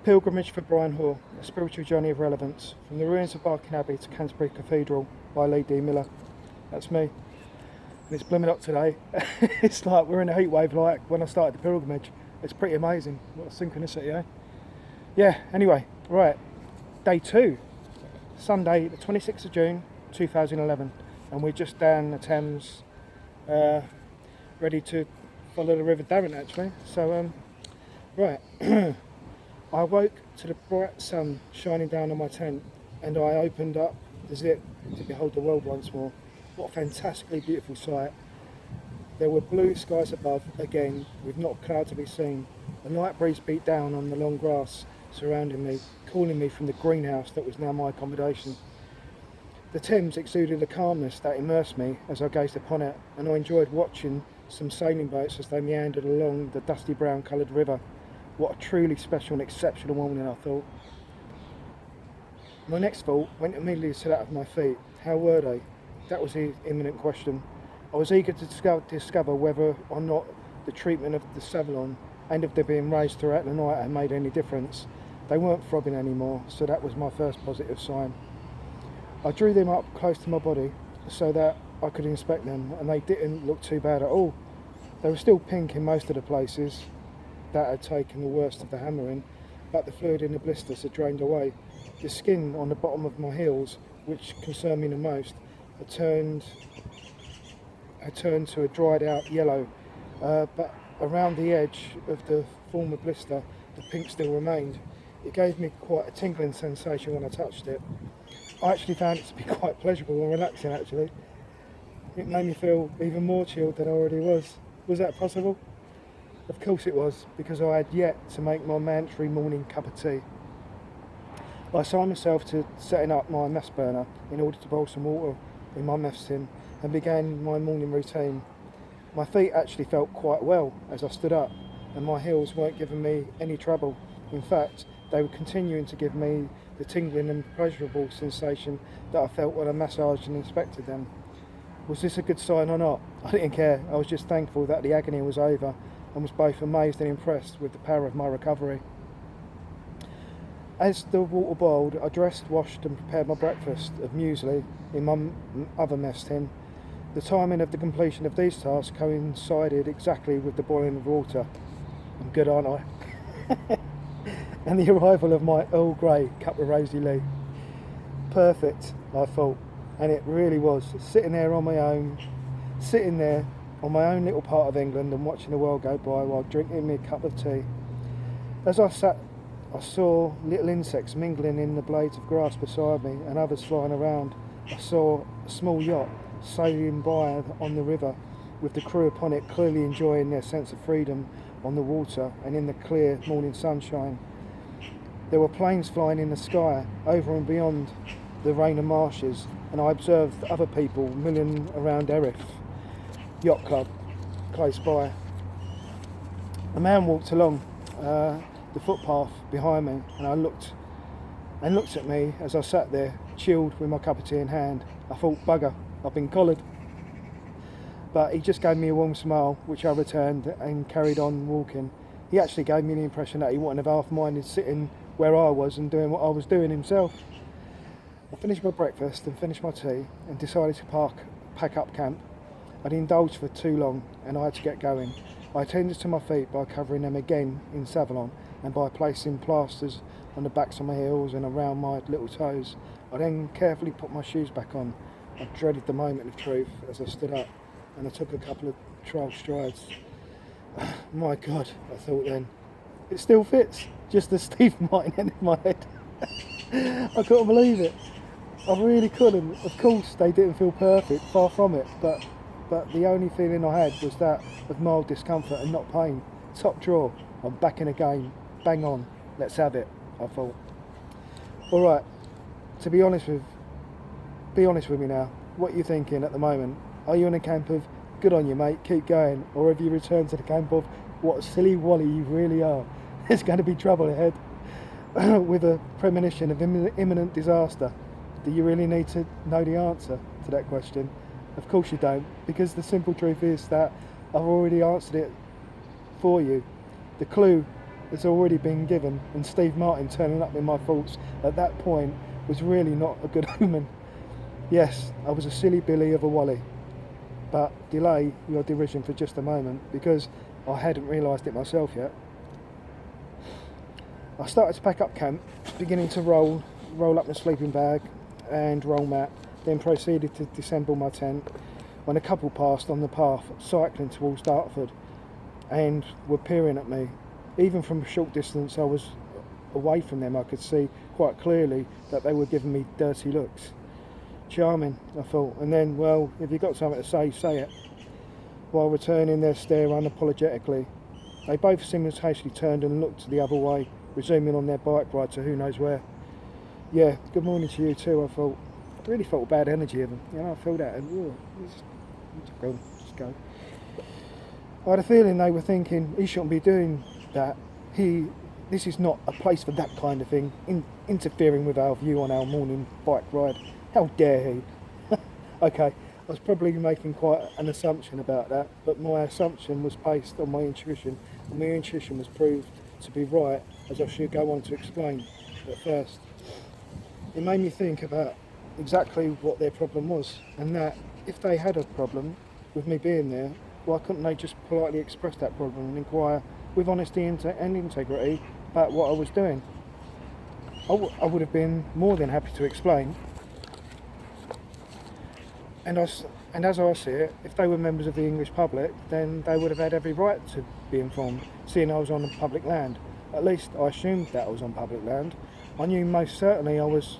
Pilgrimage for Brian Haw, A Spiritual Journey of Relevance, from the ruins of Barking Abbey to Canterbury Cathedral by Lee D. Miller. That's me. And it's blooming hot today. It's like we're in a heat wave like when I started the pilgrimage. It's pretty amazing. What a synchronicity, eh? Yeah, anyway, right. Day 2. Sunday, the 26th of June, 2011. And we're just down the Thames, ready to follow the River Darren actually. So, right. I woke to the bright sun shining down on my tent, and I opened up the zip to behold the world once more. What a fantastically beautiful sight. There were blue skies above again, with not a cloud to be seen. A light breeze beat down on the long grass surrounding me, calling me from the greenhouse that was now my accommodation. The Thames exuded a calmness that immersed me as I gazed upon it, and I enjoyed watching some sailing boats as they meandered along the dusty brown coloured river. What a truly special and exceptional morning, I thought. My next thought went immediately to that of my feet. How were they? That was the imminent question. I was eager to discover whether or not the treatment of the Savlon and of their being raised throughout the night had made any difference. They weren't throbbing anymore, so that was my first positive sign. I drew them up close to my body so that I could inspect them, and they didn't look too bad at all. They were still pink in most of the places that had taken the worst of the hammering, but the fluid in the blisters had drained away. The skin on the bottom of my heels, which concerned me the most, had turned to a dried out yellow, but around the edge of the former blister, the pink still remained. It gave me quite a tingling sensation when I touched it. I actually found it to be quite pleasurable and relaxing actually. It made me feel even more chilled than I already was. Was that possible? Of course it was, because I had yet to make my mandatory morning cup of tea. I assigned myself to setting up my mess burner in order to boil some water in my mess tin and began my morning routine. My feet actually felt quite well as I stood up, and my heels weren't giving me any trouble. In fact, they were continuing to give me the tingling and pleasurable sensation that I felt when I massaged and inspected them. Was this a good sign or not? I didn't care. I was just thankful that the agony was over, and was both amazed and impressed with the power of my recovery. As the water boiled, I dressed, washed and prepared my breakfast of muesli in my other mess tin. The timing of the completion of these tasks coincided exactly with the boiling of water. I'm good, aren't I? And the arrival of my Earl Grey cup of rosy lee. Perfect, I thought, and it really was. Sitting there on my own little part of England and watching the world go by while drinking me a cup of tea. As I sat, I saw little insects mingling in the blades of grass beside me and others flying around. I saw a small yacht sailing by on the river with the crew upon it clearly enjoying their sense of freedom on the water and in the clear morning sunshine. There were planes flying in the sky over and beyond the Rainer marshes, and I observed other people milling around Erith Yacht Club close by. A man walked along the footpath behind me, and looked at me as I sat there, chilled with my cup of tea in hand. I thought, bugger, I've been collared. But he just gave me a warm smile, which I returned and carried on walking. He actually gave me the impression that he wouldn't have half-minded sitting where I was and doing what I was doing himself. I finished my breakfast and finished my tea and decided to pack up camp. I'd indulged for too long and I had to get going. I attended to my feet by covering them again in Savlon and by placing plasters on the backs of my heels and around my little toes. I then carefully put my shoes back on. I dreaded the moment of truth as I stood up, and I took a couple of trial strides. My God, I thought then, it still fits, just as Steve Martin in my head. I couldn't believe it. I really couldn't. Of course they didn't feel perfect, far from it, but the only feeling I had was that of mild discomfort and not pain. Top draw, I'm back in the game, bang on, let's have it, I thought. Alright, to be honest with me now, what are you thinking at the moment? Are you in a camp of, good on you mate, keep going, or have you returned to the camp of, what a silly wally you really are, there's going to be trouble ahead, with a premonition of imminent disaster? Do you really need to know the answer to that question? Of course you don't, because the simple truth is that I've already answered it for you. The clue has already been given, and Steve Martin turning up in my thoughts at that point was really not a good omen. Yes, I was a silly Billy of a Wally, but delay your derision for just a moment, because I hadn't realised it myself yet. I started to pack up camp, beginning to roll up my sleeping bag and roll mat, then proceeded to disassemble my tent when a couple passed on the path, cycling towards Dartford, and were peering at me. Even from a short distance I was away from them, I could see quite clearly that they were giving me dirty looks. Charming, I thought, and then, well, if you've got something to say it. While returning their stare unapologetically, they both simultaneously turned and looked the other way, resuming on their bike ride to who knows where. Yeah, good morning to you too, I thought. I really felt bad energy of them, I feel that, and just go. I had a feeling they were thinking, he shouldn't be doing that. This is not a place for that kind of thing, interfering with our view on our morning bike ride. How dare he? Okay, I was probably making quite an assumption about that, but my assumption was based on my intuition, and my intuition was proved to be right, as I should go on to explain. But first, it made me think about exactly what their problem was, and that if they had a problem with me being there, why couldn't they just politely express that problem and inquire with honesty and integrity about what I was doing? I would have been more than happy to explain. And as I see it, if they were members of the English public, then they would have had every right to be informed, seeing I was on public land. At least I assumed that I was on public land. I knew most certainly I was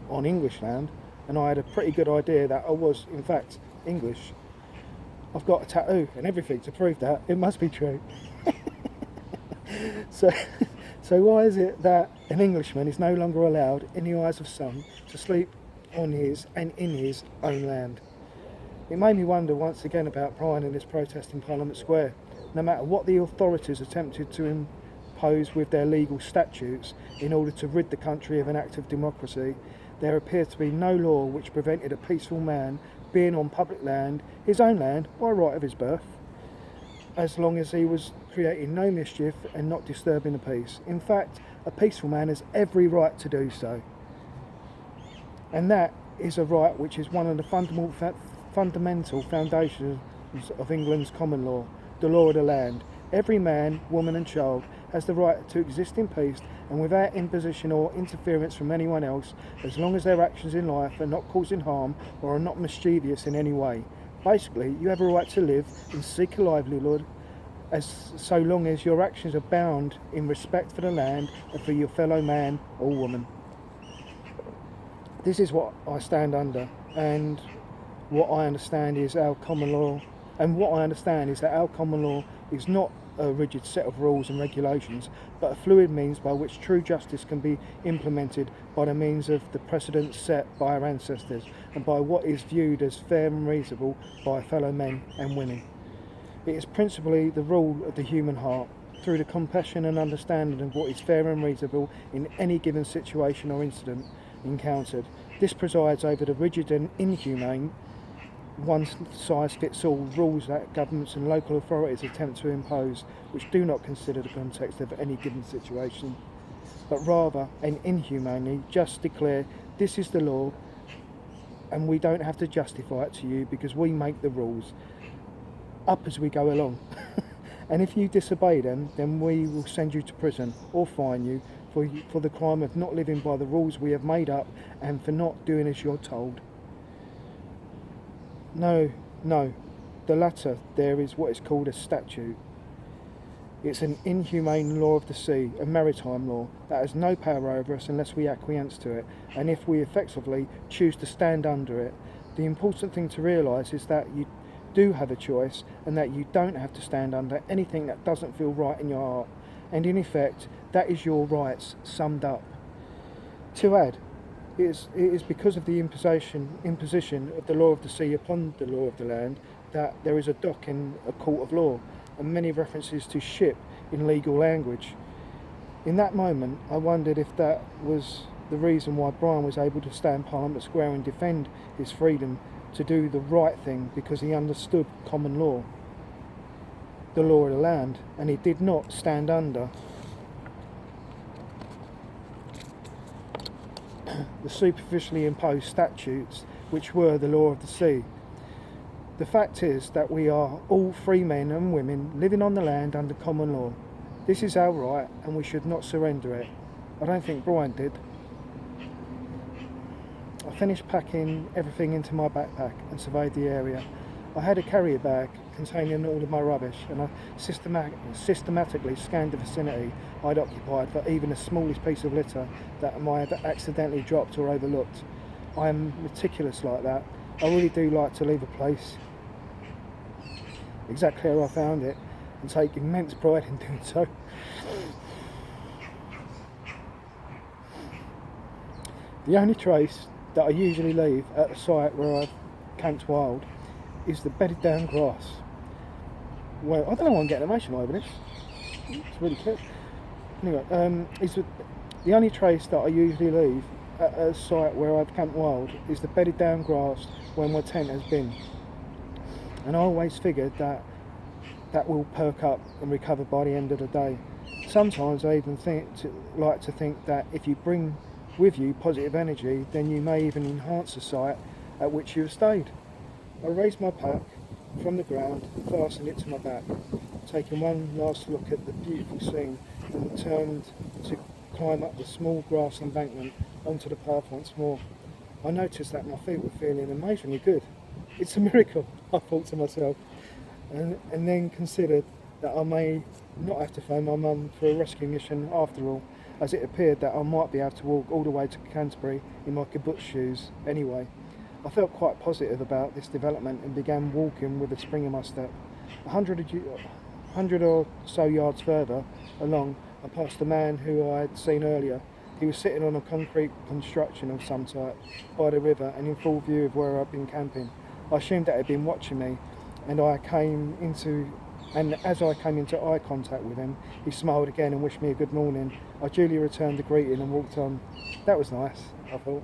on English land, and I had a pretty good idea that I was, in fact, English. I've got a tattoo and everything to prove that. It must be true. So why is it that an Englishman is no longer allowed, in the eyes of some, to sleep on his and in his own land? It made me wonder once again about Brian and his protest in Parliament Square. No matter what the authorities attempted to impose with their legal statutes in order to rid the country of an act of democracy, there appeared to be no law which prevented a peaceful man being on public land, his own land, by right of his birth, as long as he was creating no mischief and not disturbing the peace. In fact, a peaceful man has every right to do so. And that is a right which is one of the fundamental foundations of England's common law, the law of the land. Every man, woman and child has the right to exist in peace and without imposition or interference from anyone else, as long as their actions in life are not causing harm or are not mischievous in any way. Basically, you have a right to live and seek a livelihood, so long as your actions are bound in respect for the land and for your fellow man or woman. This is what I stand under, and what I understand is our common law. And what I understand is that our common law is not a rigid set of rules and regulations, but a fluid means by which true justice can be implemented by the means of the precedents set by our ancestors and by what is viewed as fair and reasonable by fellow men and women. It is principally the rule of the human heart, through the compassion and understanding of what is fair and reasonable in any given situation or incident encountered. This presides over the rigid and inhumane one-size-fits-all rules that governments and local authorities attempt to impose, which do not consider the context of any given situation, but rather and inhumanely just declare this is the law and we don't have to justify it to you because we make the rules up as we go along. And if you disobey them, then we will send you to prison or fine you for the crime of not living by the rules we have made up and for not doing as you're told. No, the latter there is what is called a statute. It's an inhumane law of the sea, a maritime law, that has no power over us unless we acquiesce to it, and if we effectively choose to stand under it. The important thing to realise is that you do have a choice, and that you don't have to stand under anything that doesn't feel right in your heart, and in effect, that is your rights summed up. To add, it is because of the imposition of the law of the sea upon the law of the land that there is a dock in a court of law, and many references to ship in legal language. In that moment, I wondered if that was the reason why Brian was able to stand Parliament Square and defend his freedom to do the right thing, because he understood common law, the law of the land, and he did not stand under the superficially imposed statutes which were the law of the sea. The fact is that we are all free men and women living on the land under common law. This is our right and we should not surrender it. I don't think Brian did. I finished packing everything into my backpack and surveyed the area. I had a carrier bag containing all of my rubbish, and I systematically scanned the vicinity I'd occupied for even the smallest piece of litter that I might have accidentally dropped or overlooked. I am meticulous like that. I really do like to leave a place exactly how I found it and take immense pride in doing so. The only trace that I usually leave at the site where I've camped wild is the bedded down grass. Well, I don't know why I'm getting emotional over this. It's really cute. Anyway, the only trace that I usually leave at a site where I've camped wild is the bedded down grass where my tent has been. And I always figured that will perk up and recover by the end of the day. Sometimes I even like to think that if you bring with you positive energy, then you may even enhance the site at which you have stayed. I raised my pack from the ground and fastened it to my back, taking one last look at the beautiful scene, and turned to climb up the small grass embankment onto the path once more. I noticed that my feet were feeling amazingly good. It's a miracle, I thought to myself, and then considered that I may not have to phone my mum for a rescue mission after all, as it appeared that I might be able to walk all the way to Canterbury in my kibbutz shoes anyway. I felt quite positive about this development and began walking with a spring in my step. 100 or so yards further along, I passed the man who I had seen earlier. He was sitting on a concrete construction of some type by the river and in full view of where I'd been camping. I assumed that he'd been watching me, and as I came into eye contact with him, he smiled again and wished me a good morning. I duly returned the greeting and walked on. That was nice, I thought.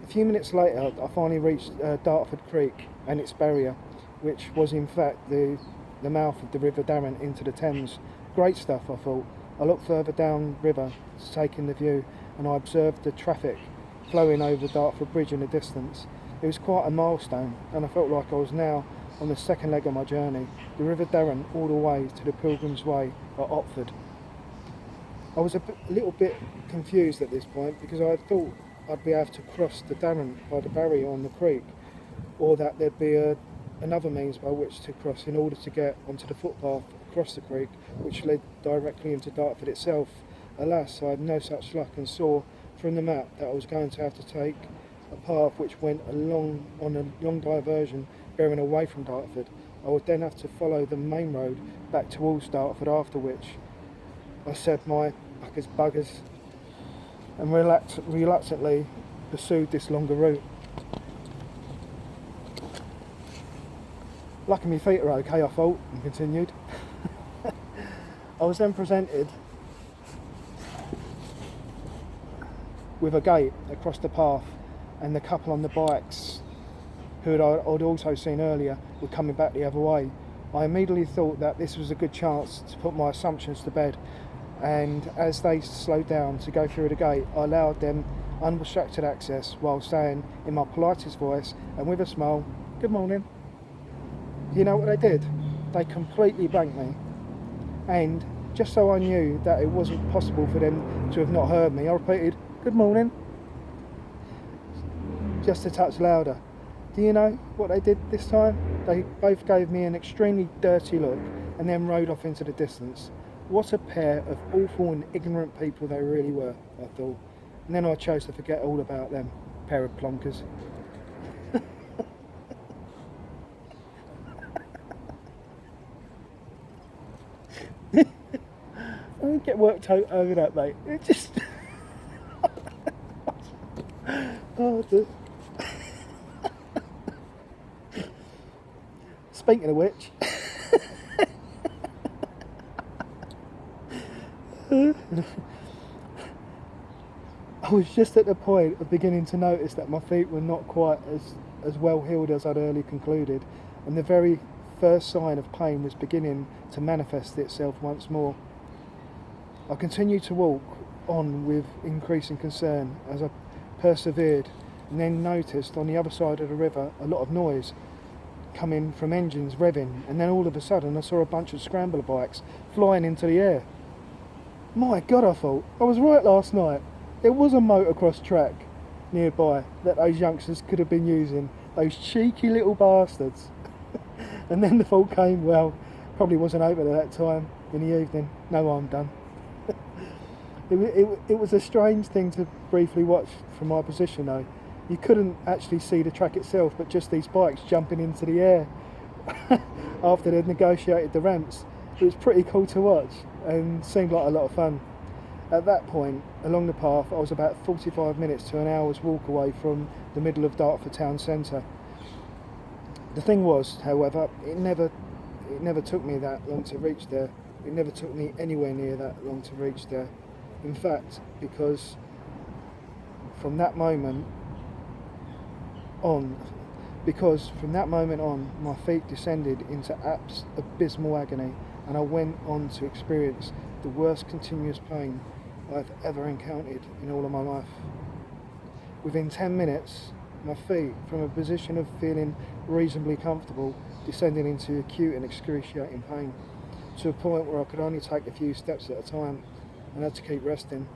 A few minutes later, I finally reached Dartford Creek and its barrier, which was in fact the mouth of the River Darren into the Thames. Great stuff, I thought. I looked further down river to take in the view, and I observed the traffic flowing over Dartford Bridge in the distance. It was quite a milestone, and I felt like I was now on the second leg of my journey, the River Darren all the way to the Pilgrim's Way at Otford. I was a little bit confused at this point because I thought I'd be able to cross the Darren by the barrier on the creek, or that there'd be another means by which to cross in order to get onto the footpath across the creek, which led directly into Dartford itself. Alas, I had no such luck and saw from the map that I was going to have to take a path which went on a long diversion bearing away from Dartford. I would then have to follow the main road back towards Dartford, after which I said my buggers and reluctantly pursued this longer route. Lucky my feet are okay, I thought, and continued. I was then presented with a gate across the path, and the couple on the bikes who I'd also seen earlier were coming back the other way. I immediately thought that this was a good chance to put my assumptions to bed, and as they slowed down to go through the gate, I allowed them unrestricted access while saying in my politest voice and with a smile, "Good morning." You know what they did? They completely blanked me, and just so I knew that it wasn't possible for them to have not heard me, I repeated, "Good morning," just a touch louder. Do you know what they did this time? They both gave me an extremely dirty look and then rode off into the distance. What a pair of awful and ignorant people they really were, I thought. And then I chose to forget all about them, pair of plonkers. I don't get worked out over that, mate. It just... oh, dear. Speaking of which, I was just at the point of beginning to notice that my feet were not quite as well healed as I'd early concluded, and the very first sign of pain was beginning to manifest itself once more. I continued to walk on with increasing concern as I persevered, and then noticed on the other side of the river a lot of noise coming from engines revving, and then all of a sudden I saw a bunch of scrambler bikes flying into the air. My God, I thought, I was right last night. It was a motocross track nearby that those youngsters could have been using, those cheeky little bastards. And then the thought came, well, probably wasn't open at that time in the evening. No, I'm done. It was a strange thing to briefly watch from my position though. You couldn't actually see the track itself, but just these bikes jumping into the air after they'd negotiated the ramps. It was pretty cool to watch and seemed like a lot of fun. At that point, along the path, I was about 45 minutes to an hour's walk away from the middle of Dartford town centre. The thing was, however, it never took me that long to reach there. It never took me anywhere near that long to reach there. In fact, because from that moment on, my feet descended into abysmal agony, and I went on to experience the worst continuous pain I've ever encountered in all of my life. Within 10 minutes, my feet, from a position of feeling reasonably comfortable, descended into acute and excruciating pain, to a point where I could only take a few steps at a time and had to keep resting.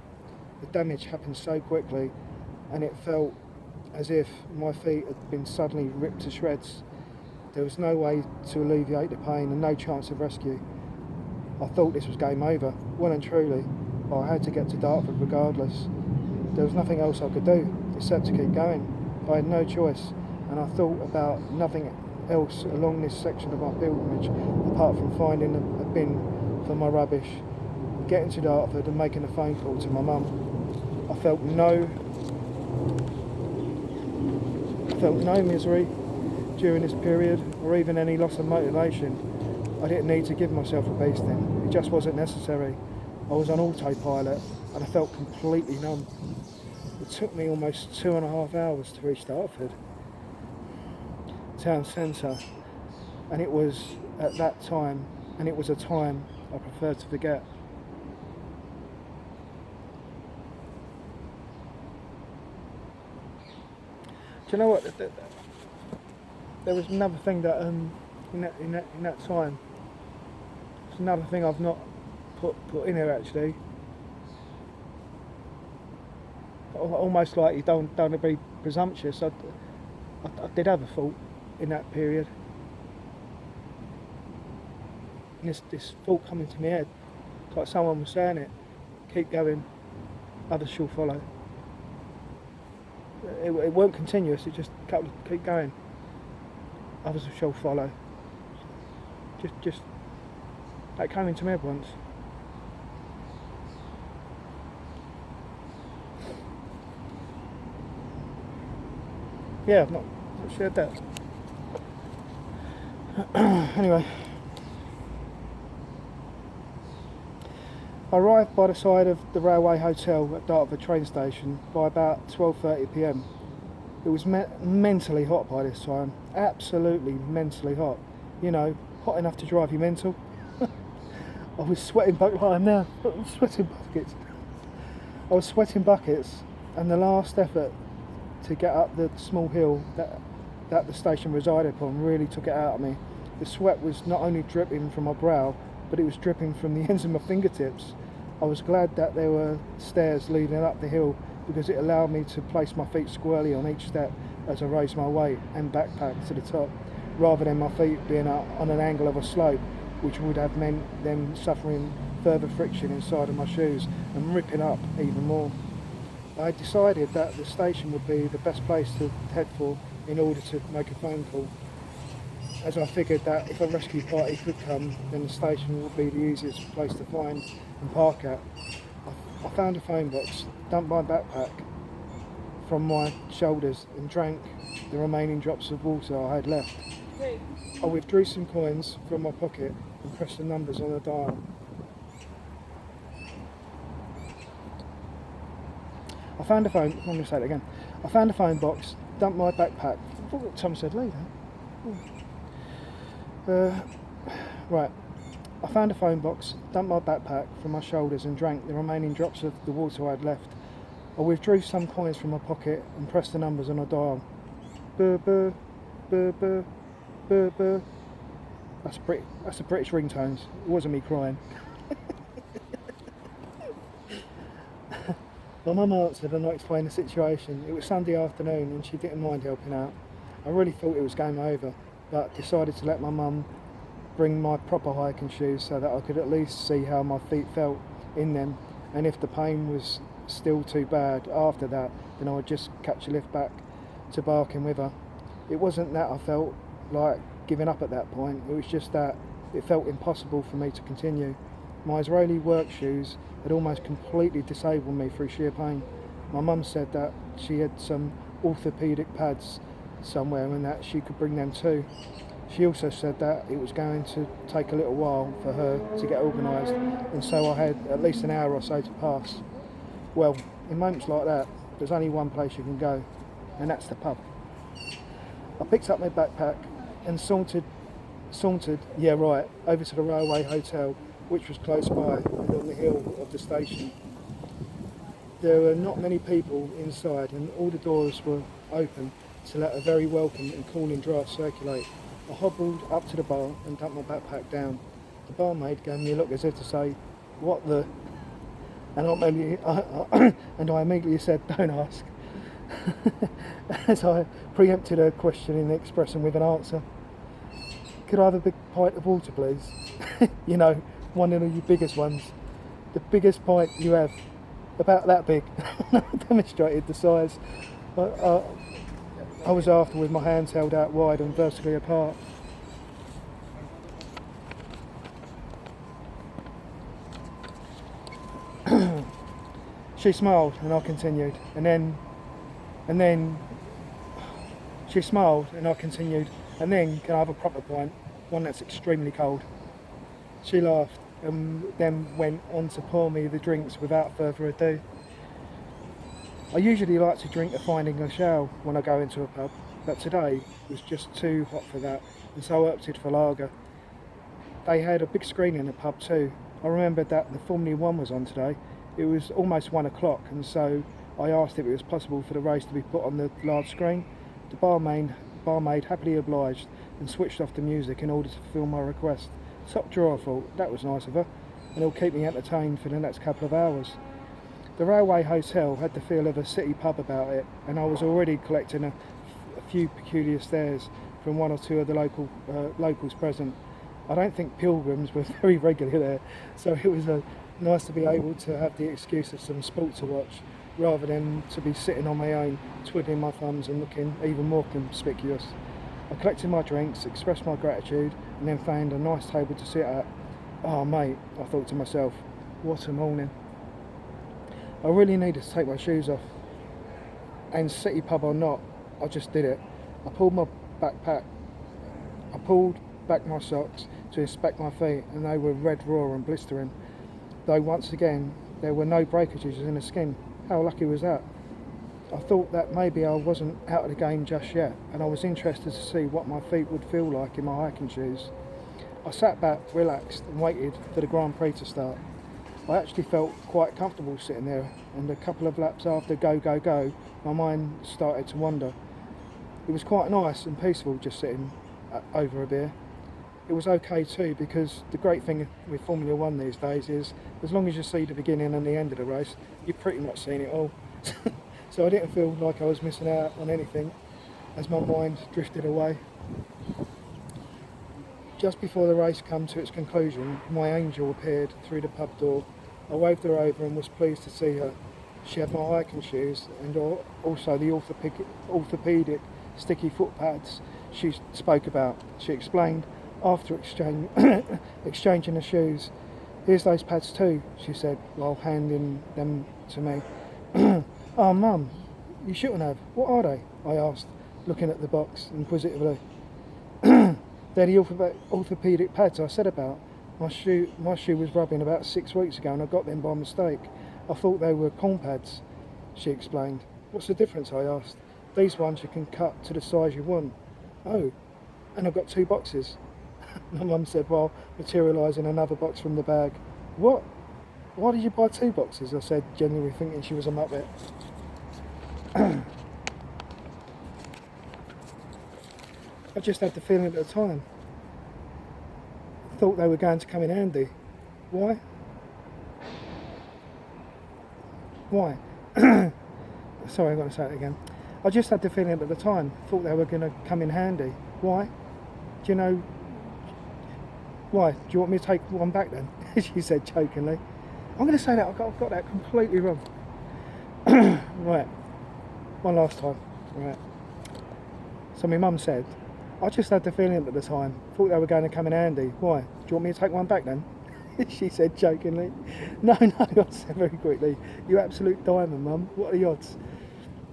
The damage happened so quickly, and it felt as if my feet had been suddenly ripped to shreds. There was no way to alleviate the pain and no chance of rescue. I thought this was game over, well and truly, but I had to get to Dartford regardless. There was nothing else I could do except to keep going. I had no choice, and I thought about nothing else along this section of my pilgrimage apart from finding a bin for my rubbish, getting to Dartford and making a phone call to my mum. I felt no misery during this period, or even any loss of motivation. I didn't need to give myself a beasting. It just wasn't necessary. I was on autopilot and I felt completely numb. It took me almost 2.5 hours to reach Dartford town centre, and it was at that time, and it was a time I prefer to forget. Do you know what? There was another thing that in that time. It's another thing I've not put in here actually. Almost like you don't be presumptuous. I did have a thought in that period. And this thought coming to my head, it's like someone was saying it. Keep going, others shall follow. It weren't continuous. It just keep going. Others shall follow. Just that came into my head once. Yeah, I've not shared that. Anyway, I arrived by the side of the railway hotel at Dartford train station by about 12:30 p.m. It was mentally hot by this time, absolutely mentally hot. You know, hot enough to drive you mental. I was sweating buckets like I am now. I was sweating buckets, and the last effort to get up the small hill that the station resided upon really took it out of me. The sweat was not only dripping from my brow, but it was dripping from the ends of my fingertips. I was glad that there were stairs leading up the hill, because it allowed me to place my feet squarely on each step as I raised my weight and backpack to the top, rather than my feet being on an angle of a slope, which would have meant them suffering further friction inside of my shoes and ripping up even more. I decided that the station would be the best place to head for in order to make a phone call, as I figured that if a rescue party could come, then the station would be the easiest place to find and park at. I found a phone box, dumped my backpack from my shoulders and drank the remaining drops of water I had left. I withdrew some coins from my pocket and pressed the numbers on the dial. I found a phone. I'm going to say it again. I found a phone box, dumped my backpack. I thought Tom said later. Right. I found a phone box, dumped my backpack from my shoulders and drank the remaining drops of the water I had left. I withdrew some coins from my pocket and pressed the numbers on a dial. Burr, burr, burr, burr, burr, burr. That's the British ringtones. It wasn't me crying. My mum answered and I explained the situation. It was Sunday afternoon and she didn't mind helping out. I really thought it was game over, but decided to let my mum bring my proper hiking shoes so that I could at least see how my feet felt in them, and if the pain was still too bad after that, then I would just catch a lift back to Barking with her. It wasn't that I felt like giving up at that point, it was just that it felt impossible for me to continue. My Israeli work shoes had almost completely disabled me through sheer pain. My mum said that she had some orthopaedic pads somewhere and that she could bring them too. She also said that it was going to take a little while for her to get organised, and so I had at least an hour or so to pass. Well, in moments like that, there's only one place you can go, and that's the pub. I picked up my backpack and sauntered, yeah right, over to the railway hotel, which was close by and on the hill of the station. There were not many people inside and all the doors were open to let a very welcome and cooling draft circulate. I hobbled up to the bar and dumped my backpack down. The barmaid gave me a look as if to say, "What the?" And I immediately said, "Don't ask," as I preempted her question in expressing with an answer. "Could I have a big pint of water, please?" You know, one of the biggest ones. The biggest pint you have, about that big. I demonstrated the size. I was after with my hands held out wide and vertically apart. She smiled and I continued, and then she smiled and I continued, and then can I have a proper pint, one that's extremely cold? She laughed and then went on to pour me the drinks without further ado. I usually like to drink a fine English ale when I go into a pub, but today was just too hot for that, and so I opted for lager. They had a big screen in the pub too. I remembered that the Formula 1 was on today. It was almost 1 o'clock, and so I asked if it was possible for the race to be put on the large screen. The barmaid happily obliged and switched off the music in order to fulfil my request. Top drawer, I thought. That was nice of her, and it'll keep me entertained for the next couple of hours. The railway hotel had the feel of a city pub about it, and I was already collecting a few peculiar stares from one or two of the locals present. I don't think pilgrims were very regular there, so it was nice to be able to have the excuse of some sport to watch, rather than to be sitting on my own, twiddling my thumbs and looking even more conspicuous. I collected my drinks, expressed my gratitude, and then found a nice table to sit at. Oh mate, I thought to myself, what a morning. I really needed to take my shoes off, and city pub or not, I just did it. I pulled back my socks to inspect my feet, and they were red raw and blistering, though once again there were no breakages in the skin. How lucky was that? I thought that maybe I wasn't out of the game just yet, and I was interested to see what my feet would feel like in my hiking shoes. I sat back, relaxed, and waited for the Grand Prix to start. I actually felt quite comfortable sitting there, and a couple of laps after go, go, go, my mind started to wander. It was quite nice and peaceful just sitting over a beer. It was okay too, because the great thing with Formula 1 these days is as long as you see the beginning and the end of the race, you've pretty much seen it all. So I didn't feel like I was missing out on anything as my mind drifted away. Just before the race came to its conclusion, my angel appeared through the pub door. I waved her over and was pleased to see her. She had my hiking shoes and also the orthopaedic sticky foot pads she spoke about. She explained after exchanging the shoes. "Here's those pads too," she said while handing them to me. "Oh mum, you shouldn't have. What are they?" I asked, looking at the box inquisitively. "They're the orthopaedic pads I said about. My shoe was rubbing about 6 weeks ago and I got them by mistake. I thought they were corn pads," she explained. "What's the difference?" I asked. "These ones you can cut to the size you want." "Oh, and I've got 2 boxes." My mum said while materialising another box from the bag. "What?" Why did you buy 2 boxes? I said, genuinely thinking she was a muppet. I just had the feeling at the time. Thought they were going to come in handy. Why? Why? Sorry, I'm going to say it again. I just had the feeling at the time. Thought they were going to come in handy. Why? Do you know? Why? Do you want me to take one back then? She said jokingly. I'm going to say that I've got that completely wrong. Right. One last time. Right. So my mum said, I just had the feeling at the time. Thought they were going to come in handy. Why? Do you want me to take one back then? She said jokingly. No, I said very quickly. You absolute diamond, Mum. What are the odds?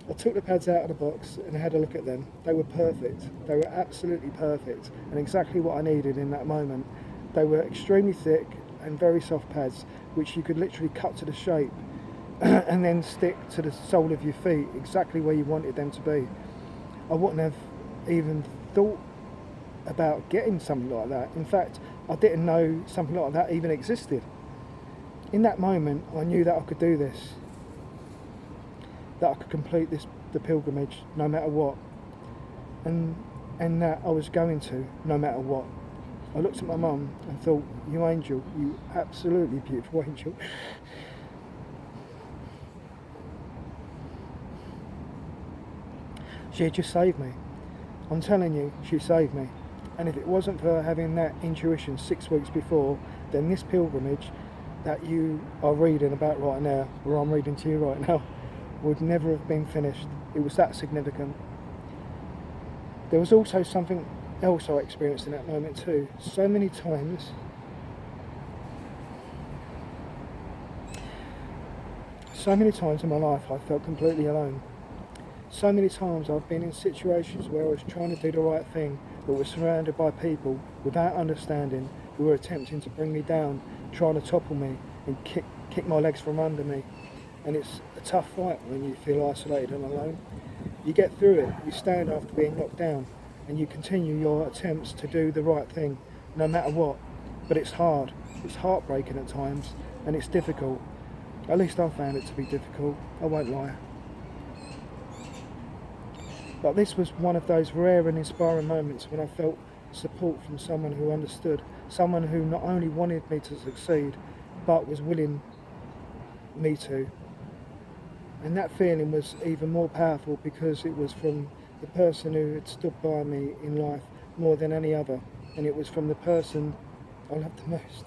I took the pads out of the box and had a look at them. They were perfect. They were absolutely perfect and exactly what I needed in that moment. They were extremely thick and very soft pads, which you could literally cut to the shape and then stick to the sole of your feet exactly where you wanted them to be. I wouldn't have even thought about getting something like that. In fact, I didn't know something like that even existed. In that moment, I knew that I could do this, that I could complete the pilgrimage no matter what, and that I was going to no matter what. I looked at my mum and thought, you angel, you absolutely beautiful angel. She had just saved me. I'm telling you, she saved me. And if it wasn't for having that intuition 6 weeks before, then this pilgrimage that you are reading about right now, or I'm reading to you right now, would never have been finished. It was that significant. There was also something else I experienced in that moment too. So many times in my life I felt completely alone. So many times I've been in situations where I was trying to do the right thing, but was surrounded by people without understanding who were attempting to bring me down, trying to topple me and kick my legs from under me. And it's a tough fight when you feel isolated and alone. You get through it, you stand after being knocked down, and you continue your attempts to do the right thing, no matter what. But it's hard, it's heartbreaking at times, and it's difficult. At least I found it to be difficult, I won't lie. But this was one of those rare and inspiring moments when I felt support from someone who understood, someone who not only wanted me to succeed, but was willing me to. And that feeling was even more powerful because it was from the person who had stood by me in life more than any other, and it was from the person I loved the most.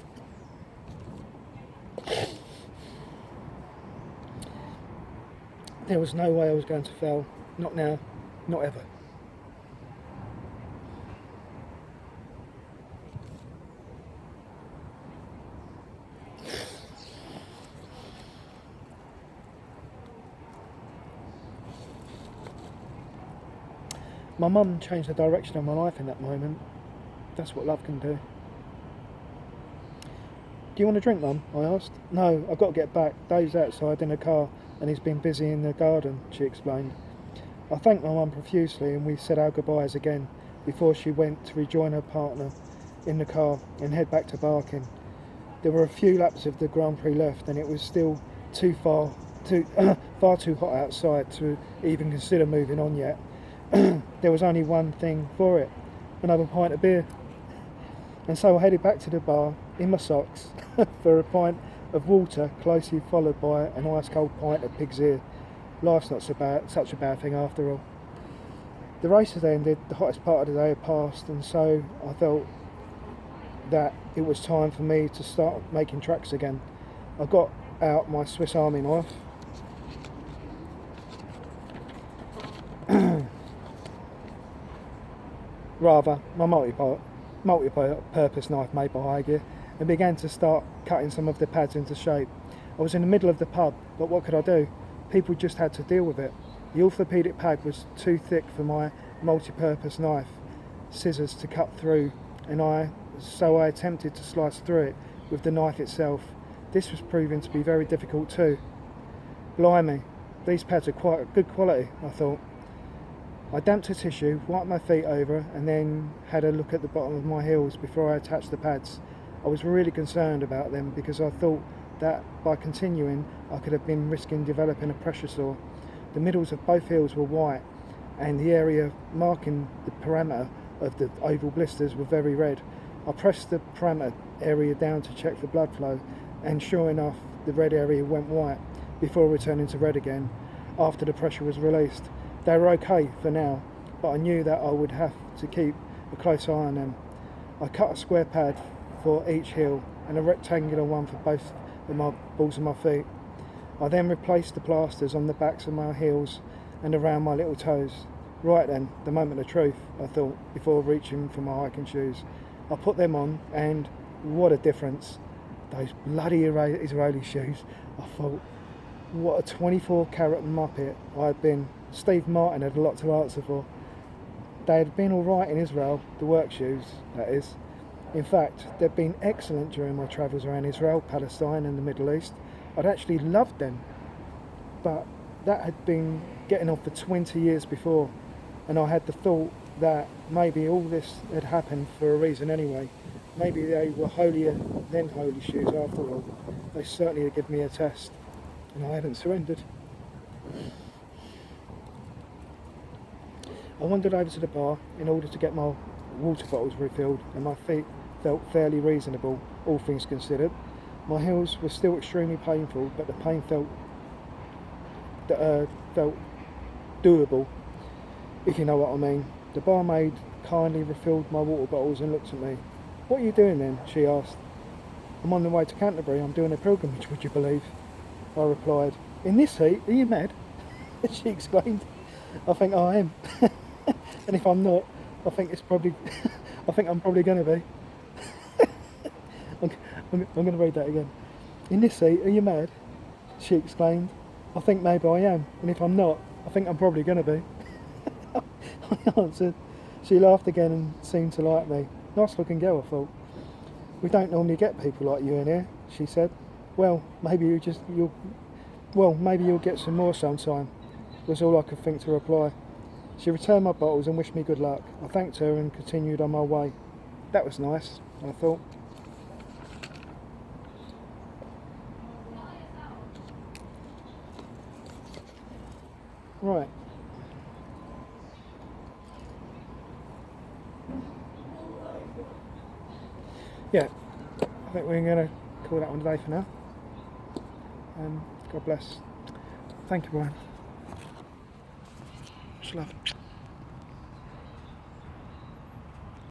There was no way I was going to fail, not now, not ever. My mum changed the direction of my life in that moment. That's what love can do. Do you want a drink, Mum? I asked. No, I've got to get back. Dave's outside in a car and he's been busy in the garden, she explained. I thanked my mum profusely and we said our goodbyes again before she went to rejoin her partner in the car and head back to Barking. There were a few laps of the Grand Prix left and it was still far too hot outside to even consider moving on yet. There was only one thing for it, another pint of beer. And so I headed back to the bar in my socks for a pint of water, closely followed by an ice cold pint of pig's ear. Life's not such a bad thing after all. The race had ended, the hottest part of the day had passed, and so I felt that it was time for me to start making tracks again. I got out my Swiss Army knife rather, my multi-purpose knife made by High Gear, and began to start cutting some of the pads into shape. I was in the middle of the pub, but what could I do? People just had to deal with it. The orthopaedic pad was too thick for my multi-purpose knife scissors to cut through, so I attempted to slice through it with the knife itself. This was proving to be very difficult too. Blimey, these pads are quite good quality, I thought. I damped a tissue, wiped my feet over, and then had a look at the bottom of my heels before I attached the pads. I was really concerned about them because I thought that by continuing I could have been risking developing a pressure sore. The middles of both heels were white, and the area marking the parameter of the oval blisters were very red. I pressed the parameter area down to check for blood flow, and sure enough, the red area went white before returning to red again after the pressure was released. They were okay for now, but I knew that I would have to keep a close eye on them. I cut a square pad for each heel and a rectangular one for both of my balls of my feet. I then replaced the plasters on the backs of my heels and around my little toes. Right then, the moment of truth, I thought, before reaching for my hiking shoes. I put them on, and what a difference. Those bloody Israeli shoes. I thought, what a 24 carat muppet I had been. Steve Martin had a lot to answer for. They had been alright in Israel, the work shoes, that is. In fact, they'd been excellent during my travels around Israel, Palestine and the Middle East. I'd actually loved them, but that had been getting on for 20 years before, and I had the thought that maybe all this had happened for a reason anyway. Maybe they were holier than holy shoes after all. They certainly had given me a test, and I hadn't surrendered. I wandered over to the bar in order to get my water bottles refilled, and my feet felt fairly reasonable, all things considered. My heels were still extremely painful, but the pain felt doable, if you know what I mean. The barmaid kindly refilled my water bottles and looked at me. "What are you doing then?" she asked. "I'm on the way to Canterbury. I'm doing a pilgrimage, would you believe?" I replied. "In this heat? Are you mad?" She exclaimed. "I think I am. And if I'm not, I think I'm probably going to be." I'm going to read that again. "In this heat, are you mad?" she exclaimed. "I think maybe I am, and if I'm not, I think I'm probably going to be." I answered. She laughed again and seemed to like me. "Nice looking girl," I thought. "We don't normally get people like you in here," she said. Well, maybe you'll get some more sometime," was all I could think to reply. She returned my bottles and wished me good luck. I thanked her and continued on my way. That was nice, I thought. Right. Yeah, I think we're going to call that one today for now. God bless. Thank you, Brian. Much love.